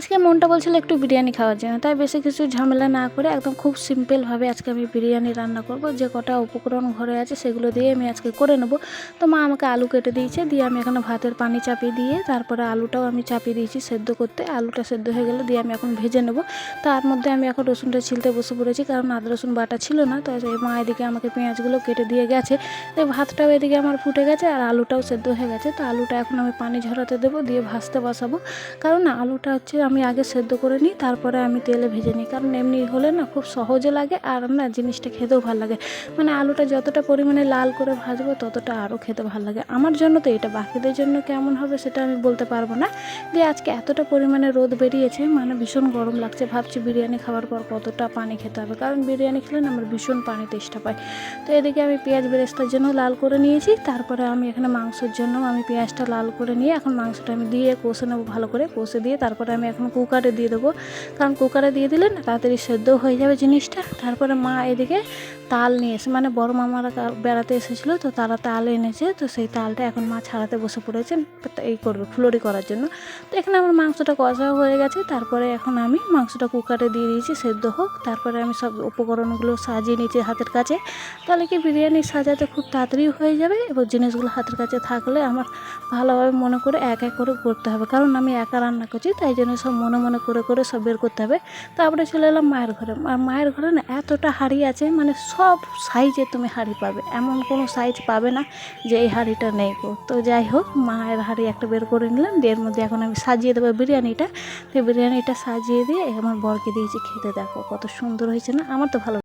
আজকে মনটা বলছিল একটু বিরিয়ানি খাওয়ার জন্য, তাই বেশি কিছু ঝামেলা না করে একদম খুব সিম্পলভাবে আজকে আমি বিরিয়ানি রান্না করব। যে কটা উপকরণ ঘরে আছে সেগুলো দিয়ে আমি আজকে করে নেব। তো মা আমাকে আলু কেটে দিয়েছে, দিয়ে আমি এখানে ভাতের পানি চাপিয়ে দিয়ে তারপরে আলুটাও আমি চাপিয়ে দিয়েছি সেদ্ধ করতে। আলুটা সেদ্ধ হয়ে গেলে দিয়ে আমি এখন ভেজে নেব। তার মধ্যে আমি এখন রসুনটা ছিলতে বসে পড়েছি, কারণ আদা রসুন বাটা ছিল না। তো মা এদিকে আমাকে পেঁয়াজগুলো কেটে দিয়ে গেছে। তো ভাতটাও এদিকে আমার ফুটে গেছে আর আলুটাও সেদ্ধ হয়ে গেছে। তো আলুটা এখন আমি পানি ঝরাতে দেবো, দিয়ে ভাজতে বসাবো। কারণ না, আলুটা হচ্ছে আমি আগে সেদ্ধ করে নিই, তারপরে আমি তেলে ভেজে নিই। কারণ এমনি হলে না খুব সহজে লাগে আর না জিনিসটা খেতেও ভালো লাগে। মানে আলুটা যতটা পরিমাণে লাল করে ভাজবো ততটা আরও খেতে ভালো লাগে। আমার জন্য তো এটা, বাকিদের জন্য কেমন হবে সেটা আমি বলতে পারবো না। দিয়ে আজকে এতটা পরিমাণে রোদ বেরিয়েছে, মানে ভীষণ গরম লাগছে। ভাবছি বিরিয়ানি খাওয়ার পর কতটা পানি খেতে হবে, কারণ বিরিয়ানি খেলে না আমার ভীষণ পানি তেষ্টা পায়। তো এদিকে আমি পেঁয়াজ বেরেস্তার জন্য লাল করে নিয়েছি। তারপরে আমি এখানে মাংসের জন্য আমি পেঁয়াজটা লাল করে নিয়ে এখন মাংসটা আমি দিয়ে কষে নেবো, ভালো করে কষে দিয়ে তারপরে আমি এখন কুকারে দিয়ে দেবো। কারণ কুকারে দিয়ে দিলে না তাড়াতাড়ি সেদ্ধ হয়ে যাবে জিনিসটা। তারপরে মা এদিকে তাল নিয়ে এসে, মানে বড় মামারা বেড়াতে এসেছিলো, তো তারা তাল এনেছে। তো সেই তালটা এখন মা ছাড়াতে বসে পড়েছেন এই করবে ফুলুরি করার জন্য। তো এখানে আমার মাংসটা কষাও হয়ে গেছে। তারপরে এখন আমি মাংসটা কুকারে দিয়ে দিয়েছি সেদ্ধ হোক। তারপরে আমি সব উপকরণগুলো সাজিয়ে নিয়েছি হাতের কাছে। তাহলে কি বিরিয়ানি সাজাতে খুব তাড়াতাড়ি হয়ে যাবে, এবং জিনিসগুলো হাতের কাছে থাকলে আমার ভালোভাবে মনে করে এক এক করে করতে হবে। কারণ আমি একা রান্না করছি, তাই জন্য সব মনে মনে করে করে সব বের করতে হবে। তারপরে চলে এলাম মায়ের ঘরে। আর মায়ের ঘরে না এতটা হাঁড়ি আছে, মানে সব সাইজে তুমি হাঁড়ি পাবে, এমন কোনো সাইজ পাবে না যে এই হাঁড়িটা নেই গো। তো যাই হোক, মায়ের হাঁড়ি একটা বের করে নিলাম, দিয়ে এর মধ্যে এখন আমি সাজিয়ে দেবো বিরিয়ানিটা। তো বিরিয়ানিটা সাজিয়ে দিয়ে আমার বরকে দিয়েছি খেতে। দেখো কত সুন্দর হয়েছে না, আমার তো ভালো।